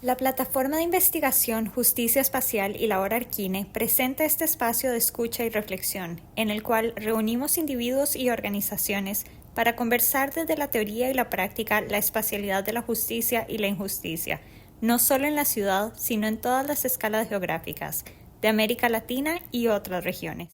La plataforma de investigación Justicia Espacial y la Hora Arquine presenta este espacio de escucha y reflexión, en el cual reunimos individuos y organizaciones para conversar desde la teoría y la práctica la espacialidad de la justicia y la injusticia, no solo en la ciudad, sino en todas las escalas geográficas, de América Latina y otras regiones.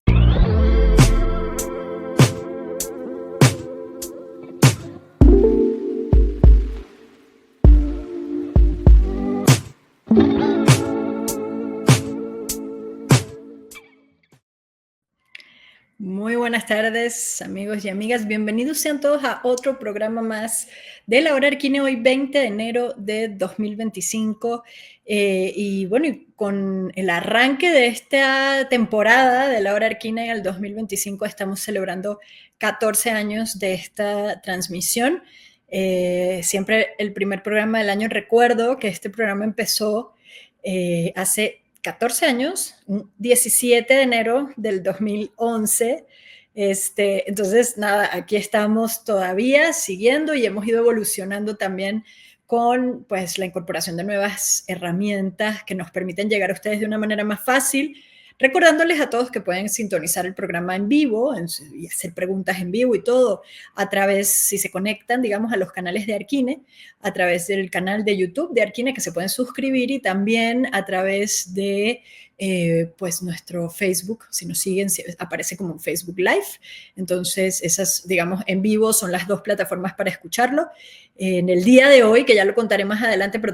Muy buenas tardes, amigos y amigas. Bienvenidos sean todos a otro programa más de la Hora Arquine, hoy 20 de enero de 2025. Y bueno, y con el arranque de esta temporada de la Hora Arquine en el 2025 estamos celebrando 14 años de esta transmisión. Siempre el primer programa del año. Recuerdo que este programa empezó hace 14 años, 17 de enero del 2011. Entonces, nada, aquí estamos todavía siguiendo y hemos ido evolucionando también con pues, la incorporación de nuevas herramientas que nos permiten llegar a ustedes de una manera más fácil, recordándoles a todos que pueden sintonizar el programa en vivo y hacer preguntas en vivo y todo a través, si se conectan, digamos, a los canales de Arquine, a través del canal de YouTube de Arquine, que se pueden suscribir, y también a través de pues nuestro Facebook. Si nos siguen, aparece como un Facebook Live. Entonces, esas, digamos, en vivo son las dos plataformas para escucharlo. En el día de hoy, que ya lo contaré más adelante, pero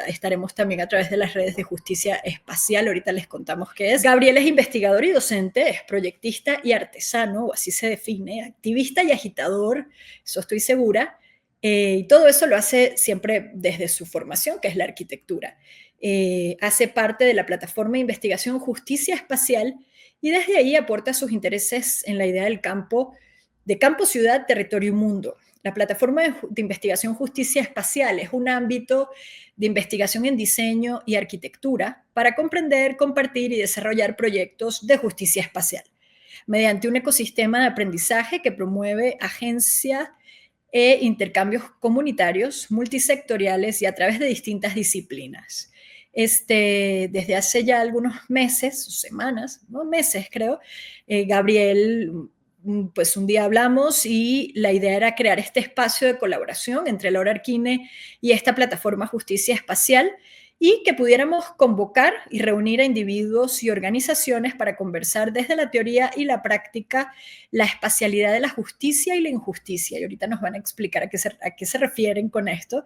estaremos también a través de las redes de Justicia Espacial. Ahorita les contamos qué es. Gabriel es investigador y docente, es proyectista y artesano, o así se define, activista y agitador, eso estoy segura. Y todo eso lo hace siempre desde su formación, que es la arquitectura. Hace parte de la plataforma de investigación Justicia Espacial y desde ahí aporta sus intereses en la idea del campo, de campo, ciudad, territorio y mundo. La plataforma de investigación Justicia Espacial es un ámbito de investigación en diseño y arquitectura para comprender, compartir y desarrollar proyectos de justicia espacial, mediante un ecosistema de aprendizaje que promueve agencia e intercambios comunitarios, multisectoriales y a través de distintas disciplinas. Desde hace ya algunos meses, semanas, no meses creo, Gabriel, pues un día hablamos y la idea era crear este espacio de colaboración entre la Hora Arquine y esta plataforma Justicia Espacial, y que pudiéramos convocar y reunir a individuos y organizaciones para conversar desde la teoría y la práctica la espacialidad de la justicia y la injusticia. Y ahorita nos van a explicar a qué se refieren con esto.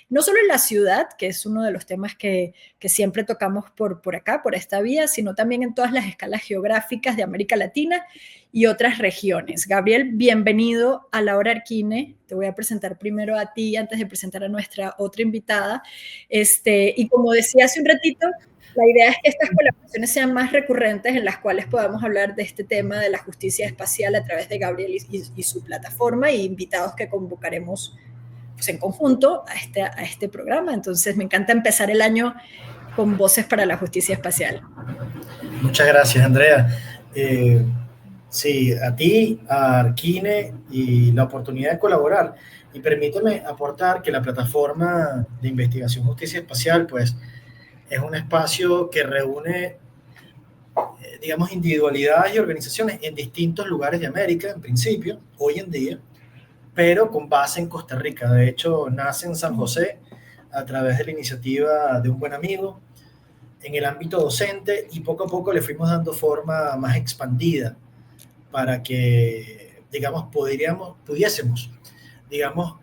No solo en la ciudad, que es uno de los temas que siempre tocamos por acá, por esta vía, sino también en todas las escalas geográficas de América Latina y otras regiones. Gabriel, bienvenido a la Hora Arquine. Te voy a presentar primero a ti antes de presentar a nuestra otra invitada. Y como decía hace un ratito, la idea es que estas colaboraciones sean más recurrentes, en las cuales podamos hablar de este tema de la justicia espacial a través de Gabriel y su plataforma, y invitados que convocaremos pues, en conjunto a este programa. Entonces, me encanta empezar el año con Voces para la Justicia Espacial. Muchas gracias, Andrea. Sí, a ti, a Arquine, y la oportunidad de colaborar. Y permíteme aportar que la plataforma de investigación Justicia Espacial, pues, es un espacio que reúne, digamos, individualidades y organizaciones en distintos lugares de América, en principio, hoy en día, pero con base en Costa Rica. De hecho, nace en San José a través de la iniciativa de un buen amigo en el ámbito docente, y poco a poco le fuimos dando forma más expandida para que, digamos, pudiésemos, digamos,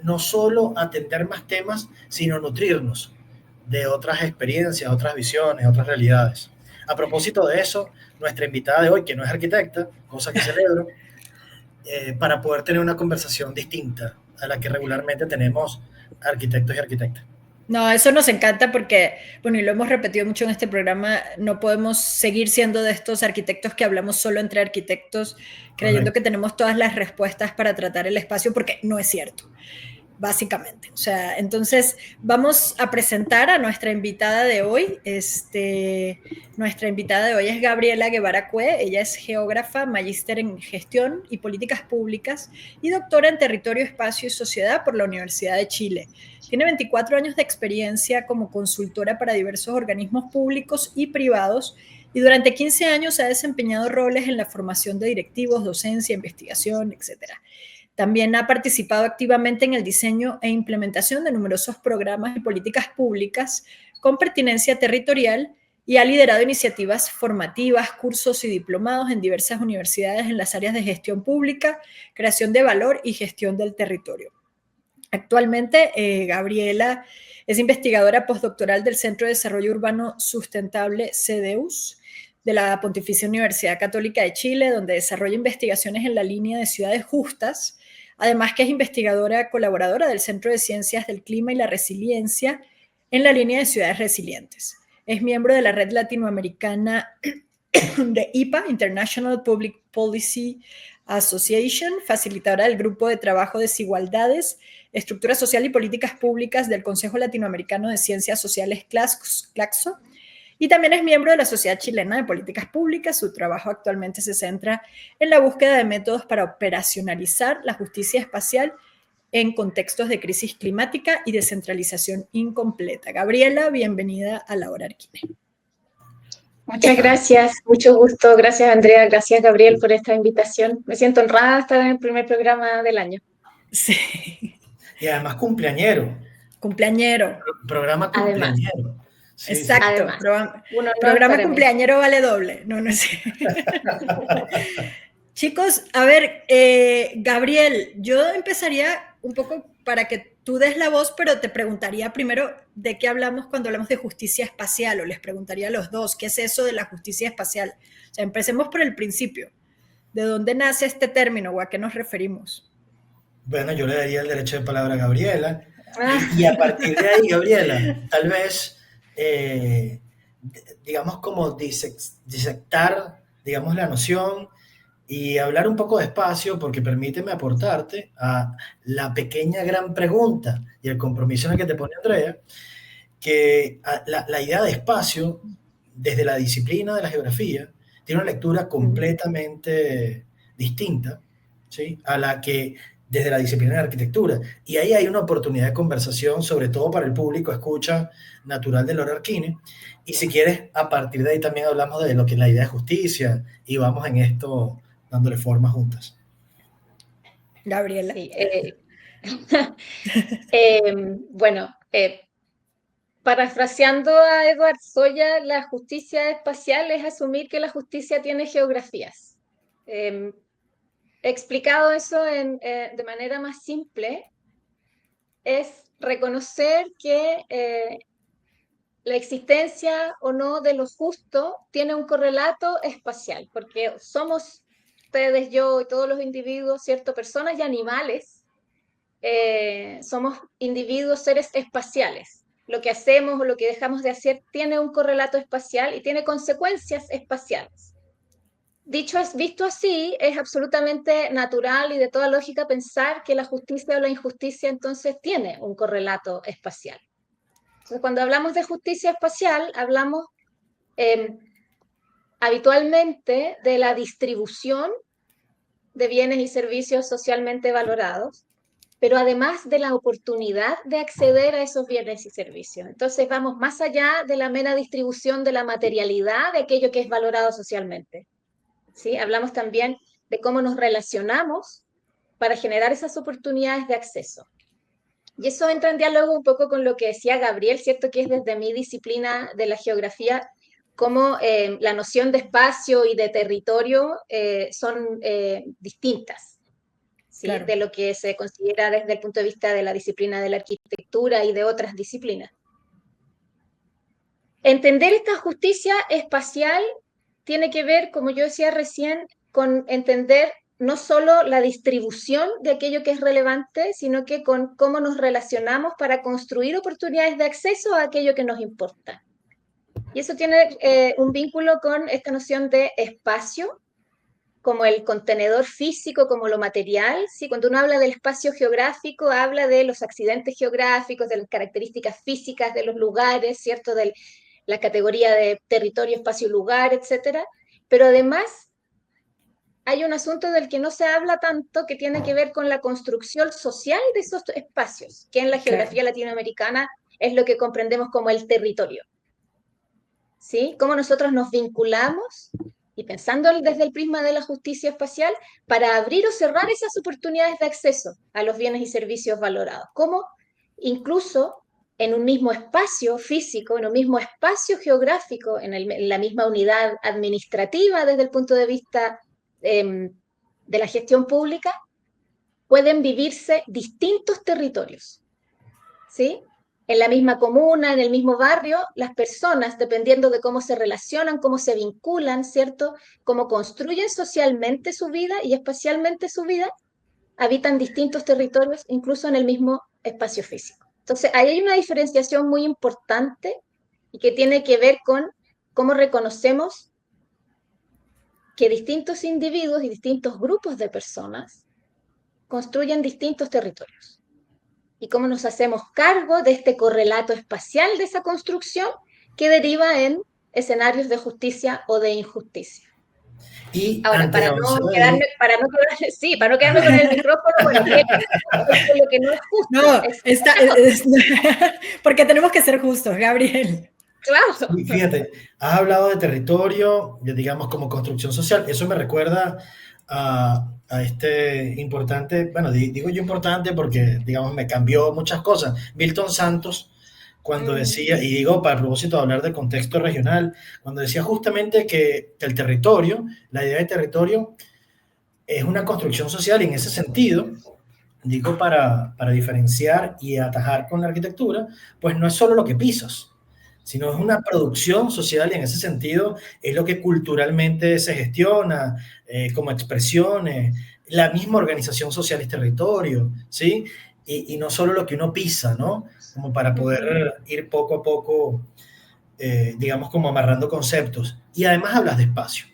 no solo atender más temas, sino nutrirnos de otras experiencias, otras visiones, otras realidades. A propósito de eso, nuestra invitada de hoy, que no es arquitecta, cosa que celebro, para poder tener una conversación distinta a la que regularmente tenemos arquitectos y arquitectas. No, eso nos encanta porque, bueno, y lo hemos repetido mucho en este programa, no podemos seguir siendo de estos arquitectos que hablamos solo entre arquitectos, creyendo que tenemos todas las respuestas para tratar el espacio, porque no es cierto. básicamente. O sea, entonces vamos a presentar a nuestra invitada de hoy. Nuestra invitada de hoy es Gabriela Guevara Cue. Ella es geógrafa, magíster en gestión y políticas públicas y doctora en territorio, espacio y sociedad por la Universidad de Chile. Tiene 24 años de experiencia como consultora para diversos organismos públicos y privados y durante 15 años ha desempeñado roles en la formación de directivos, docencia, investigación, etcétera. También ha participado activamente en el diseño e implementación de numerosos programas y políticas públicas con pertinencia territorial y ha liderado iniciativas formativas, cursos y diplomados en diversas universidades en las áreas de gestión pública, creación de valor y gestión del territorio. Actualmente, Gabriela es investigadora postdoctoral del Centro de Desarrollo Urbano Sustentable CDEUS de la Pontificia Universidad Católica de Chile, donde desarrolla investigaciones en la línea de ciudades justas, además que es investigadora colaboradora del Centro de Ciencias del Clima y la Resiliencia en la línea de ciudades resilientes. Es miembro de la Red Latinoamericana de IPA, International Public Policy Association, facilitadora del Grupo de Trabajo Desigualdades, Estructura Social y Políticas Públicas del Consejo Latinoamericano de Ciencias Sociales CLACSO, y también es miembro de la Sociedad Chilena de Políticas Públicas. Su trabajo actualmente se centra en la búsqueda de métodos para operacionalizar la justicia espacial en contextos de crisis climática y descentralización incompleta. Gabriela, bienvenida a La Hora Arquine. Muchas gracias, mucho gusto. Gracias, Andrea. Gracias, Gabriel, por esta invitación. Me siento honrada de estar en el primer programa del año. Sí. Y además cumpleañero. Cumpleañero. Programa cumpleañero. Sí, exacto. Además, programa cumpleañero vale doble. No sé. Chicos, a ver, Gabriel, yo empezaría un poco para que tú des la voz, pero te preguntaría primero de qué hablamos cuando hablamos de justicia espacial, o les preguntaría a los dos, ¿qué es eso de la justicia espacial? O sea, empecemos por el principio. ¿De dónde nace este término o a qué nos referimos? Bueno, yo le daría el derecho de palabra a Gabriela. Y a partir de ahí, Gabriela, tal vez, digamos, como disectar, digamos, la noción y hablar un poco despacio, porque permíteme aportarte a la pequeña gran pregunta y el compromiso en el que te pone Andrea, que la idea de espacio, desde la disciplina de la geografía, tiene una lectura completamente distinta, ¿sí?, a la que desde la disciplina de arquitectura. Y ahí hay una oportunidad de conversación, sobre todo para el público escucha natural de La Hora Arquine. Y si quieres, a partir de ahí también hablamos de lo que es la idea de justicia y vamos en esto dándole forma juntas. Gabriela. Sí, bueno, parafraseando a Edward Soya, la justicia espacial es asumir que la justicia tiene geografías. He explicado eso de manera más simple, es reconocer que la existencia o no de lo justo tiene un correlato espacial, porque somos ustedes, yo y todos los individuos, ¿cierto? Personas y animales, somos individuos, seres espaciales. Lo que hacemos o lo que dejamos de hacer tiene un correlato espacial y tiene consecuencias espaciales. Visto así, es absolutamente natural y de toda lógica pensar que la justicia o la injusticia entonces tiene un correlato espacial. Entonces, cuando hablamos de justicia espacial, hablamos habitualmente de la distribución de bienes y servicios socialmente valorados, pero además de la oportunidad de acceder a esos bienes y servicios. Entonces vamos más allá de la mera distribución de la materialidad de aquello que es valorado socialmente. ¿Sí? Hablamos también de cómo nos relacionamos para generar esas oportunidades de acceso. Y eso entra en diálogo un poco con lo que decía Gabriel, ¿cierto? Que es desde mi disciplina de la geografía, cómo la noción de espacio y de territorio son distintas, ¿sí? Claro. De lo que se considera desde el punto de vista de la disciplina de la arquitectura y de otras disciplinas. Entender esta justicia espacial tiene que ver, como yo decía recién, con entender no solo la distribución de aquello que es relevante, sino que con cómo nos relacionamos para construir oportunidades de acceso a aquello que nos importa. Y eso tiene un vínculo con esta noción de espacio, como el contenedor físico, como lo material, ¿sí? Cuando uno habla del espacio geográfico, habla de los accidentes geográficos, de las características físicas de los lugares, ¿cierto? De la categoría de territorio, espacio, lugar, etcétera. Pero además hay un asunto del que no se habla tanto, que tiene que ver con la construcción social de esos espacios, que en la geografía latinoamericana es lo que comprendemos como el territorio. ¿Sí? Cómo nosotros nos vinculamos y pensando desde el prisma de la justicia espacial para abrir o cerrar esas oportunidades de acceso a los bienes y servicios valorados. Cómo incluso en un mismo espacio físico, en un mismo espacio geográfico, en la misma unidad administrativa desde el punto de vista de la gestión pública, pueden vivirse distintos territorios. ¿Sí? En la misma comuna, en el mismo barrio, las personas, dependiendo de cómo se relacionan, cómo se vinculan, ¿cierto? Cómo construyen socialmente su vida y espacialmente su vida, habitan distintos territorios, incluso en el mismo espacio físico. Entonces, ahí hay una diferenciación muy importante y que tiene que ver con cómo reconocemos que distintos individuos y distintos grupos de personas construyen distintos territorios. Y cómo nos hacemos cargo de este correlato espacial de esa construcción que deriva en escenarios de justicia o de injusticia. Y ahora, para no quedarme con el micrófono, bueno, lo que no es justo. No, porque tenemos que ser justos, Gabriel. Claro. Sí, fíjate, has hablado de territorio, digamos, como construcción social. Eso me recuerda a este importante, bueno, digo yo importante porque, digamos, me cambió muchas cosas. Milton Santos, cuando decía, y digo para el propósito de hablar de contexto regional, cuando decía justamente que el territorio, la idea de territorio es una construcción social, y en ese sentido, digo para diferenciar y atajar con la arquitectura, pues no es solo lo que pisas, sino es una producción social, y en ese sentido es lo que culturalmente se gestiona como expresiones, la misma organización social es territorio, ¿sí? Y no solo lo que uno pisa, ¿no? Como para poder ir poco a poco, digamos, como amarrando conceptos. Y además hablas de espacio.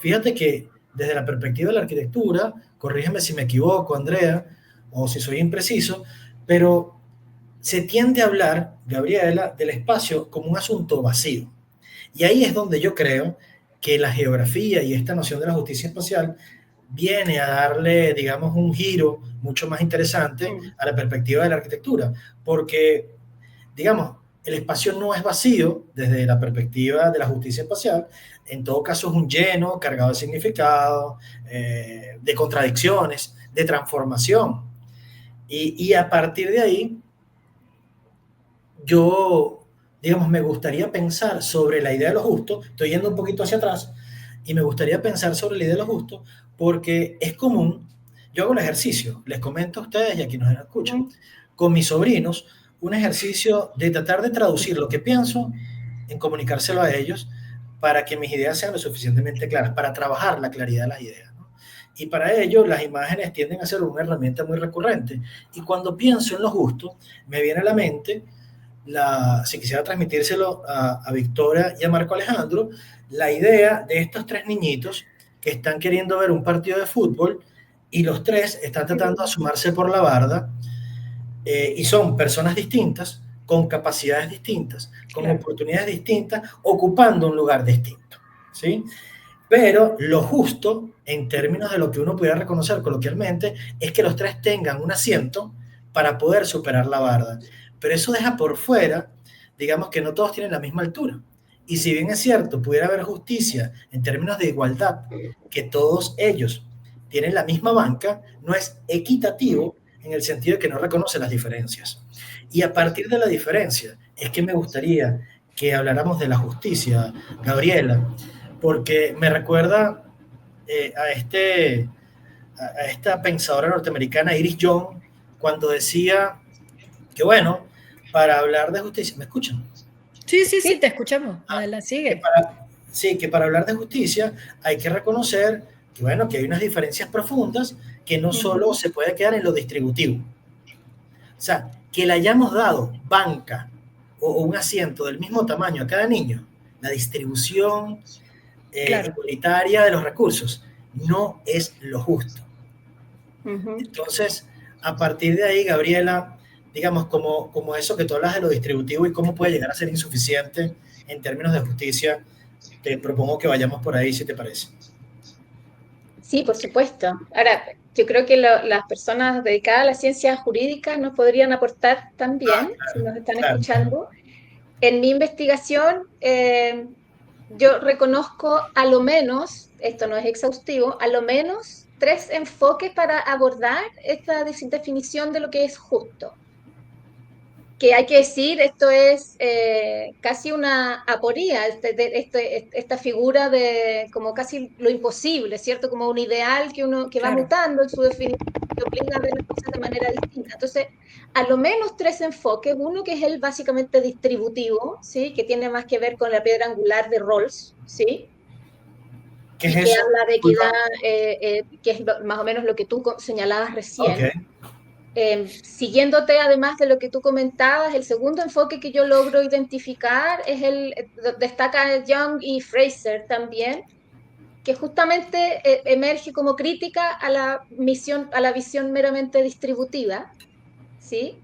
Fíjate que desde la perspectiva de la arquitectura, corrígeme si me equivoco, Andrea, o si soy impreciso, pero se tiende a hablar, Gabriela, del espacio como un asunto vacío. Y ahí es donde yo creo que la geografía y esta noción de la justicia espacial viene a darle, digamos, un giro mucho más interesante a la perspectiva de la arquitectura, porque, digamos, el espacio no es vacío desde la perspectiva de la justicia espacial, en todo caso es un lleno cargado de significado, de contradicciones, de transformación. Y a partir de ahí, yo, digamos, me gustaría pensar sobre la idea de lo justo. Estoy yendo un poquito hacia atrás y me gustaría pensar sobre la idea de lo justo porque es común. Yo hago un ejercicio, les comento a ustedes y a quienes nos escuchan, con mis sobrinos, un ejercicio de tratar de traducir lo que pienso en comunicárselo a ellos para que mis ideas sean lo suficientemente claras, para trabajar la claridad de las ideas, ¿no? Y para ello las imágenes tienden a ser una herramienta muy recurrente. Y cuando pienso en lo justo, me viene a la mente, si quisiera transmitírselo a Victoria y a Marco Alejandro, la idea de estos tres niñitos que están queriendo ver un partido de fútbol y los tres están tratando de asomarse por la barda, y son personas distintas, con capacidades distintas, con oportunidades distintas, ocupando un lugar distinto, ¿sí? Pero lo justo, en términos de lo que uno pudiera reconocer coloquialmente, es que los tres tengan un asiento para poder superar la barda. Pero eso deja por fuera, digamos, que no todos tienen la misma altura. Y si bien es cierto, pudiera haber justicia en términos de igualdad, que todos ellos tienen la misma banca, no es equitativo en el sentido de que no reconoce las diferencias. Y a partir de la diferencia es que me gustaría que habláramos de la justicia, Gabriela, porque me recuerda a esta pensadora norteamericana, Iris Young, cuando decía que, bueno, para hablar de justicia, ¿me escuchan? Sí, te escuchamos. Adelante, sigue. Que para hablar de justicia hay que reconocer que, bueno, que hay unas diferencias profundas que no solo se puede quedar en lo distributivo. O sea, que le hayamos dado banca o un asiento del mismo tamaño a cada niño, la distribución igualitaria de los recursos, no es lo justo. Ujú. Entonces, a partir de ahí, Gabriela, digamos, como eso que tú hablas de lo distributivo y cómo puede llegar a ser insuficiente en términos de justicia, te propongo que vayamos por ahí, si te parece. Sí, por supuesto. Ahora, yo creo que las personas dedicadas a las ciencias jurídicas nos podrían aportar también, si nos están Claro, claro. escuchando. En mi investigación, yo reconozco a lo menos, esto no es exhaustivo, a lo menos 3 enfoques para abordar esta definición de lo que es justo. Que hay que decir, esto es casi una aporía, esta figura de como casi lo imposible, ¿cierto? Como un ideal que va Claro. mutando en su definición, que obliga a ver las cosas de manera distinta. Entonces, a lo menos 3 enfoques, uno que es el básicamente distributivo, ¿sí? Que tiene más que ver con la piedra angular de Rawls, ¿sí? ¿Qué es Y que eso? habla de equidad, Disculpa. que es más o menos lo que tú señalabas Ok, recién. Siguiéndote además de lo que tú comentabas, el segundo enfoque que yo logro identificar es destaca Young y Fraser también, que justamente emerge como crítica a la visión meramente distributiva, ¿sí?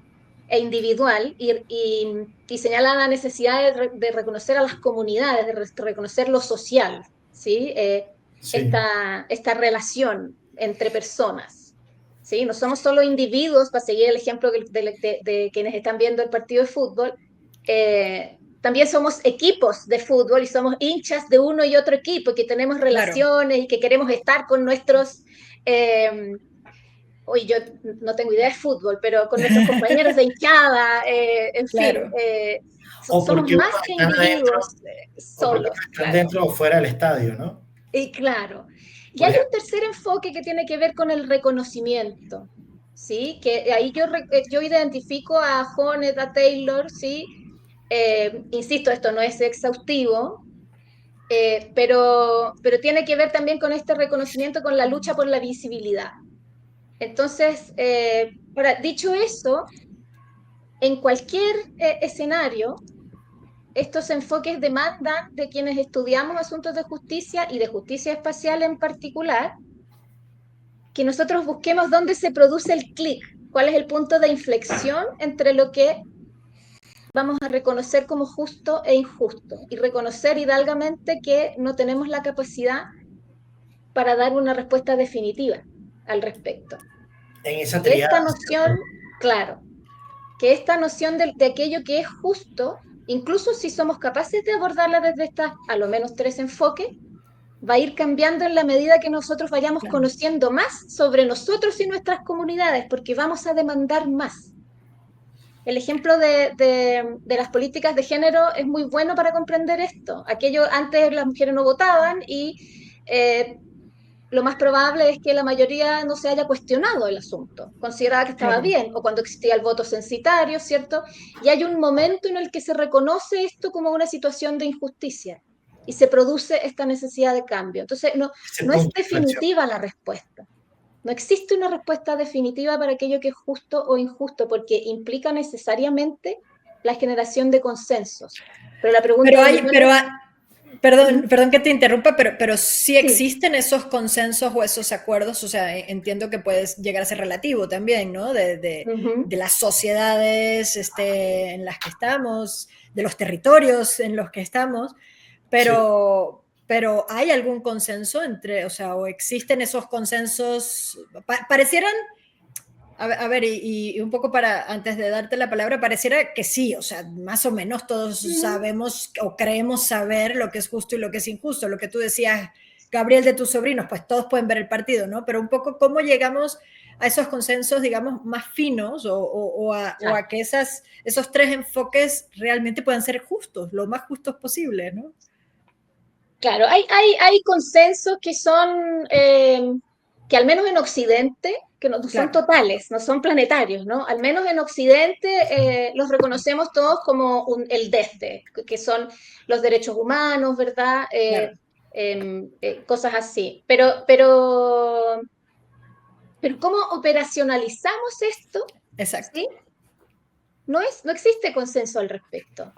E individual, y señala la necesidad de reconocer a las comunidades, de reconocer lo social, ¿sí? sí, Esta relación entre personas. ¿Sí? No somos solo individuos, para seguir el ejemplo de quienes están viendo el partido de fútbol, también somos equipos de fútbol y somos hinchas de uno y otro equipo, y que tenemos Claro, relaciones y que queremos estar con nuestros, hoy yo no tengo idea de fútbol, pero con nuestros compañeros de hinchada, en fin, claro. O somos porque más unos que están adentro, individuos o porque solos, unos están claro. dentro o fuera del estadio, ¿no? Y claro. Y Por hay un ejemplo, tercer enfoque que tiene que ver con el reconocimiento, ¿sí? Que ahí yo identifico a Jones, a Taylor, ¿sí? Insisto, esto no es exhaustivo, pero tiene que ver también con este reconocimiento, con la lucha por la visibilidad. Entonces, ahora, dicho eso, en cualquier escenario, estos enfoques demandan de quienes estudiamos asuntos de justicia y de justicia espacial en particular, que nosotros busquemos dónde se produce el clic, cuál es el punto de inflexión entre lo que vamos a reconocer como justo e injusto, y reconocer hidalgamente que no tenemos la capacidad para dar una respuesta definitiva al respecto. en esa Que esta triada, noción, ¿cierto? claro, que esta noción de aquello que es justo, incluso si somos capaces de abordarla desde estas, a lo menos 3 enfoques, va a ir cambiando en la medida que nosotros vayamos claro. conociendo más sobre nosotros y nuestras comunidades, porque vamos a demandar más. El ejemplo de las políticas de género es muy bueno para comprender esto. Aquello, antes las mujeres no votaban y lo más probable es que la mayoría no se haya cuestionado el asunto, consideraba que estaba Claro. bien, o cuando existía el voto censitario, ¿cierto? Y hay un momento en el que se reconoce esto como una situación de injusticia y se produce esta necesidad de cambio. Entonces, Ese no es punto de inflexión. definitiva la respuesta. No existe una respuesta definitiva para aquello que es justo o injusto, porque implica necesariamente la generación de consensos. Pero la pregunta Pero del hay, millón pero es... perdón, Ujú, perdón que te interrumpa, pero sí sí, existen esos consensos o esos acuerdos, o sea, entiendo que puedes llegar a ser relativo también, ¿no? ujú, De las sociedades en las que estamos, de los territorios en los que estamos, Sí. pero ¿hay algún consenso entre, o sea, o existen esos consensos, parecieran a ver, y un poco para, antes de darte la palabra, pareciera que sí, o sea, más o menos todos ujú. sabemos o creemos saber lo que es justo y lo que es injusto. Lo que tú decías, Gabriel, de tus sobrinos, pues todos pueden ver el partido, ¿no? Pero un poco cómo llegamos a esos consensos, digamos, más finos o Ah, a que esos 3 enfoques realmente puedan ser justos, lo más justos posible, ¿no? claro, hay consensos que son, que al menos en Occidente, que no son Claro, totales, no son planetarios, ¿no? Al menos en Occidente los reconocemos todos como el desde, que son los derechos humanos, ¿verdad? claro, Cosas así. Pero ¿cómo operacionalizamos esto? exacto. ¿Sí? No existe consenso al respecto,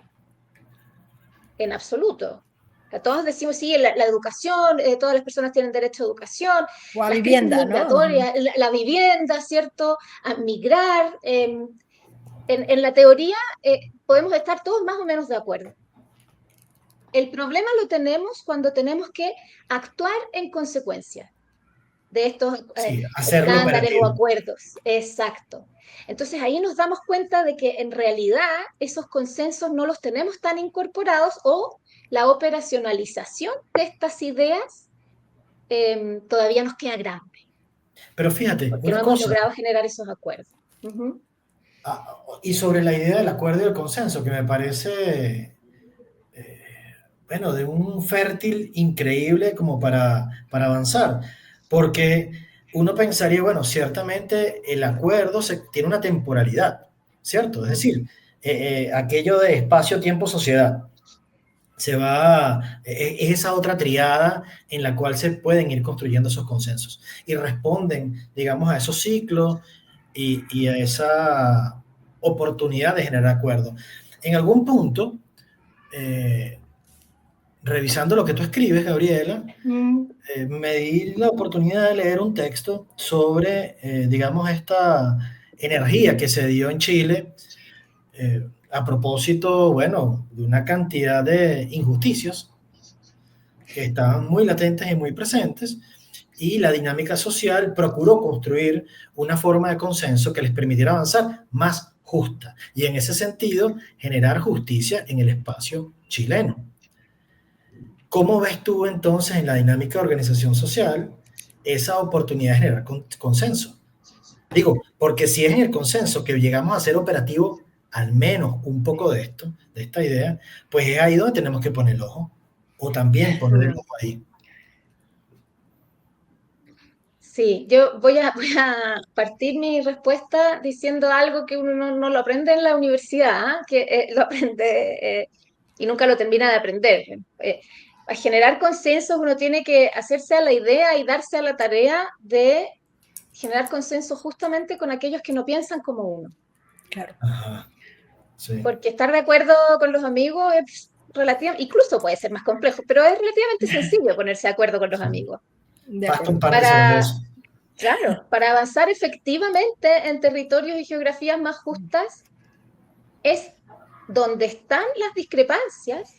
en absoluto. Todos decimos, sí, la educación, todas las personas tienen derecho a educación, O a las vivienda, crisis ¿no? migratorias, la vivienda, ¿cierto? A migrar. En la teoría podemos estar todos más o menos de acuerdo. El problema lo tenemos cuando tenemos que actuar en consecuencia de estos Sí, hacerlo estándares o operativo. acuerdos. Exacto. Entonces ahí nos damos cuenta de que en realidad esos consensos no los tenemos tan incorporados o la operacionalización de estas ideas todavía nos queda grande, Pero fíjate, porque no una hemos cosa, logrado generar esos acuerdos. Uh-huh. y sobre la idea del acuerdo y el consenso, que me parece, bueno, de un fértil increíble como para avanzar, porque uno pensaría, bueno, ciertamente el acuerdo tiene una temporalidad, ¿cierto? Es decir, aquello de espacio, tiempo, sociedad. Es esa otra triada en la cual se pueden ir construyendo esos consensos y responden, digamos, a esos ciclos y a esa oportunidad de generar acuerdo. En algún punto, eh, revisando lo que tú escribes, Gabriela, me di la oportunidad de leer un texto sobre, digamos, esta energía que se dio en Chile a propósito, bueno, de una cantidad de injusticias que estaban muy latentes y muy presentes, y la dinámica social procuró construir una forma de consenso que les permitiera avanzar más justa y en ese sentido generar justicia en el espacio chileno. ¿Cómo ves tú entonces en la dinámica de organización social esa oportunidad de generar consenso? Digo, porque si es en el consenso que llegamos a ser operativo al menos un poco de esto, de esta idea, pues es ahí donde tenemos que poner el ojo, o también poner el ojo ahí. Sí, yo voy a partir mi respuesta diciendo algo que uno no lo aprende en la universidad, que lo aprende y nunca lo termina de aprender. A generar consensos uno tiene que hacerse a la idea y darse a la tarea de generar consenso justamente con aquellos que no piensan como uno. Claro. Ajá, sí. Porque estar de acuerdo con los amigos es relativamente, incluso puede ser más complejo, pero es relativamente sencillo ponerse de acuerdo con los amigos. De Basta un acuerdo. par de cervezas. Claro, para avanzar efectivamente en territorios y geografías más justas es donde están las discrepancias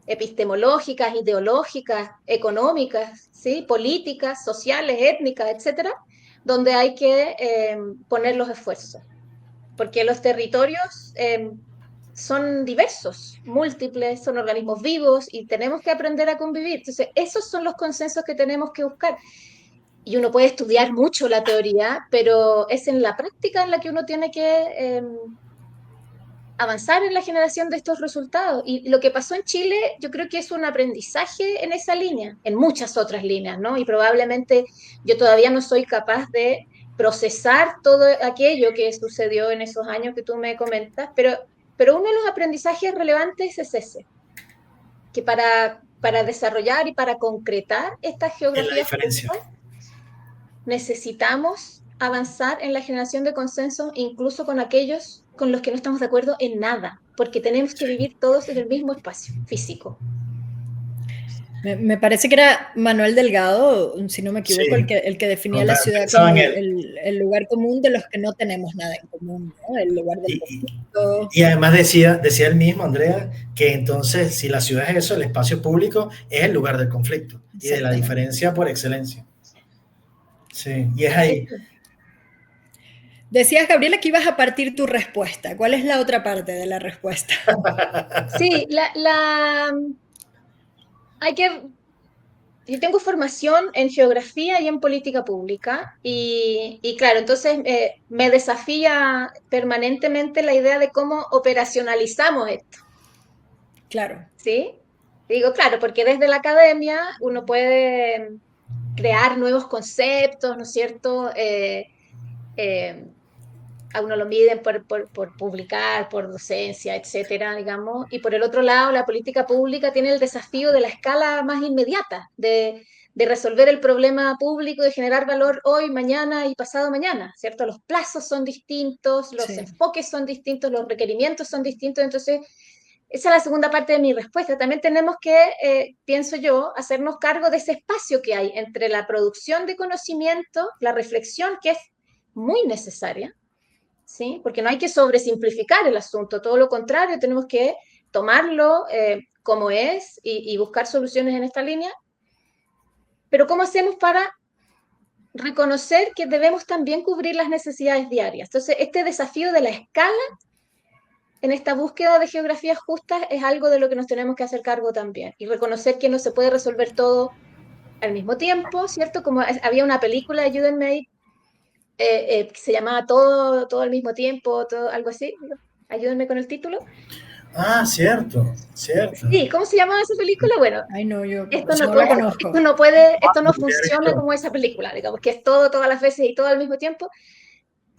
epistemológicas, ideológicas, económicas, ¿sí? Políticas, sociales, étnicas, etcétera, donde hay que poner los esfuerzos. Porque los territorios son diversos, múltiples, son organismos vivos y tenemos que aprender a convivir. Entonces, esos son los consensos que tenemos que buscar. Y uno puede estudiar mucho la teoría, pero es en la práctica en la que uno tiene que avanzar en la generación de estos resultados. Y lo que pasó en Chile, yo creo que es un aprendizaje en esa línea, en muchas otras líneas, ¿no? Y probablemente yo todavía no soy capaz de procesar todo aquello que sucedió en esos años que tú me comentas, pero uno de los aprendizajes relevantes es ese, que para desarrollar y para concretar estas Es la geografías diferencia. justas, necesitamos avanzar en la generación de consenso, incluso con aquellos con los que no estamos de acuerdo en nada, porque tenemos que vivir todos en el mismo espacio físico. Me parece que era Manuel Delgado, si no me equivoco, Sí, el que definía la total, ciudad pensaba como en él. el lugar común de los que no tenemos nada en común, ¿no? El lugar del Y, conflicto. y además decía él mismo, Andrea, que entonces si la ciudad es eso, el espacio público es el lugar del conflicto y de la diferencia por excelencia. Sí, y es ahí. Decías, Gabriela, que ibas a partir tu respuesta. ¿Cuál es la otra parte de la respuesta? Sí, hay que... Yo tengo formación en geografía y en política pública y claro, entonces me desafía permanentemente la idea de cómo operacionalizamos esto, Claro. ¿sí? Digo, claro, porque desde la academia uno puede crear nuevos conceptos, ¿no es cierto? Eh, a uno lo miden por publicar, por docencia, etcétera, digamos. Y por el otro lado, la política pública tiene el desafío de la escala más inmediata, de resolver el problema público, de generar valor hoy, mañana y pasado mañana, ¿cierto? Los plazos son distintos, los Sí. enfoques son distintos, los requerimientos son distintos, entonces esa es la segunda parte de mi respuesta. También tenemos que, pienso yo, hacernos cargo de ese espacio que hay entre la producción de conocimiento, la reflexión, que es muy necesaria, ¿sí? Porque no hay que sobresimplificar el asunto, todo lo contrario, tenemos que tomarlo como es y buscar soluciones en esta línea. Pero ¿cómo hacemos para reconocer que debemos también cubrir las necesidades diarias? Entonces, este desafío de la escala en esta búsqueda de geografías justas es algo de lo que nos tenemos que hacer cargo también y reconocer que no se puede resolver todo al mismo tiempo, ¿cierto? Como había una película, ayúdenme ahí, que se llamaba Todo al mismo tiempo, todo, algo así, ayúdenme con el título. Ah, cierto, cierto. Sí, ¿cómo se llamaba esa película? Bueno, Ay, no, yo esto no no la puede, conozco. esto no funciona como esa película, digamos, que es todo, todas las veces y todo al mismo tiempo.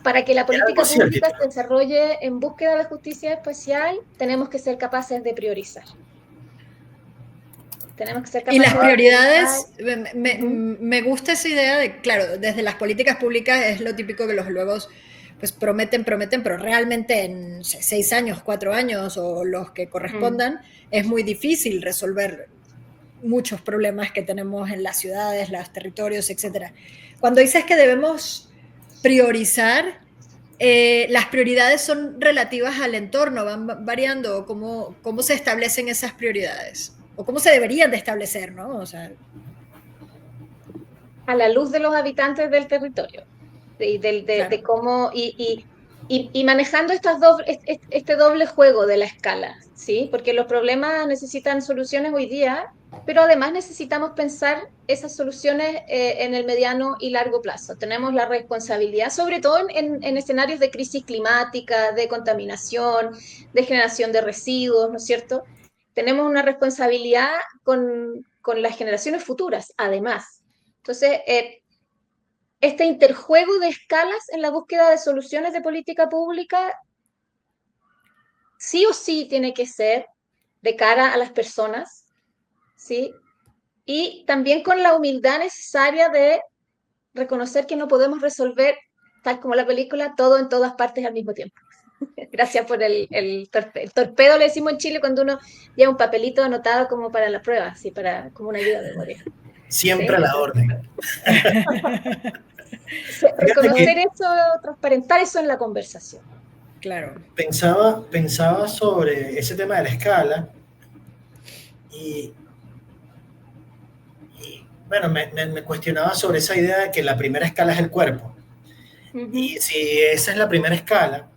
Para que la política Algo así el pública título. se desarrolle en búsqueda de justicia espacial, tenemos que ser capaces de priorizar. Tenemos que ser Y capaces las de priorizar. prioridades, me gusta esa idea de, claro, desde las políticas públicas es lo típico que los luego pues prometen, pero realmente en 6 años, 4 años o los que correspondan, es muy difícil resolver muchos problemas que tenemos en las ciudades, los territorios, etc. Cuando dices que debemos priorizar, las prioridades son relativas al entorno, van variando, ¿cómo se establecen esas prioridades? O cómo se deberían de establecer, ¿no? O sea, A la luz de los habitantes del territorio, claro. de cómo, y manejando este doble juego de la escala, ¿sí? Porque los problemas necesitan soluciones hoy día, pero además necesitamos pensar esas soluciones en el mediano y largo plazo. Tenemos la responsabilidad, sobre todo en escenarios de crisis climática, de contaminación, de generación de residuos, ¿no es cierto? Tenemos una responsabilidad con las generaciones futuras, además. Entonces, este interjuego de escalas en la búsqueda de soluciones de política pública sí o sí tiene que ser de cara a las personas, ¿sí? Y también con la humildad necesaria de reconocer que no podemos resolver, tal como la película, todo en todas partes al mismo tiempo. Gracias por el torpedo. El torpedo le decimos en Chile cuando uno lleva un papelito anotado como para la prueba, así, como una ayuda de memoria. Siempre ¿Sí? a la orden. Reconocer eso, transparentar eso en la conversación. Claro. Pensaba sobre ese tema de la escala y bueno, me cuestionaba sobre esa idea de que la primera escala es el cuerpo. Y si esa es la primera escala,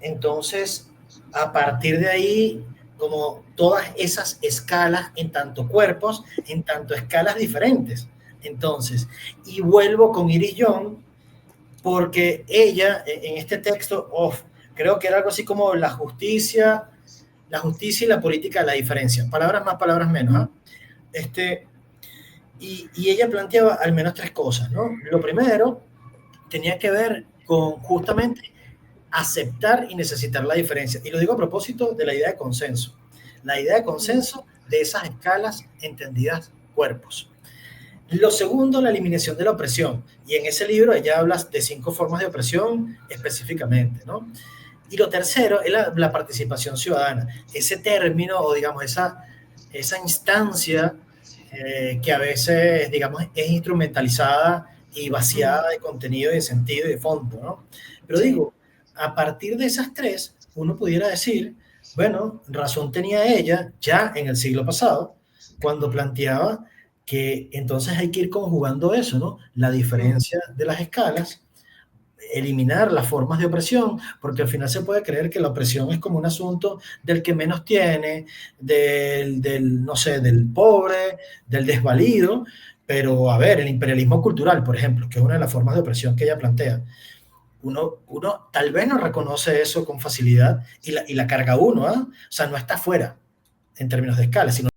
entonces a partir de ahí, como todas esas escalas en tanto cuerpos, en tanto escalas diferentes. Entonces, y vuelvo con Iris Young, porque ella en este texto, creo que era algo así como la justicia y la política, la diferencia. Palabras más, palabras menos. Y ella planteaba al menos 3 cosas, ¿no? Lo primero tenía que ver con justamente aceptar y necesitar la diferencia. Y lo digo a propósito de la idea de consenso. La idea de consenso de esas escalas entendidas cuerpos. Lo segundo, la eliminación de la opresión. Y en ese libro ella habla de 5 formas de opresión específicamente, ¿no? Y lo tercero es la participación ciudadana. Ese término, o digamos, esa instancia que a veces, digamos, es instrumentalizada y vaciada de contenido y de sentido y de fondo, ¿no? Pero digo, a partir de esas 3, uno pudiera decir, bueno, razón tenía ella ya en el siglo pasado, cuando planteaba que entonces hay que ir conjugando eso, ¿no? La diferencia de las escalas, eliminar las formas de opresión, porque al final se puede creer que la opresión es como un asunto del que menos tiene, no sé, del pobre, del desvalido, pero a ver, el imperialismo cultural, por ejemplo, que es una de las formas de opresión que ella plantea, uno tal vez no reconoce eso con facilidad y la carga uno, ¿eh? O sea, no está fuera en términos de escala, sino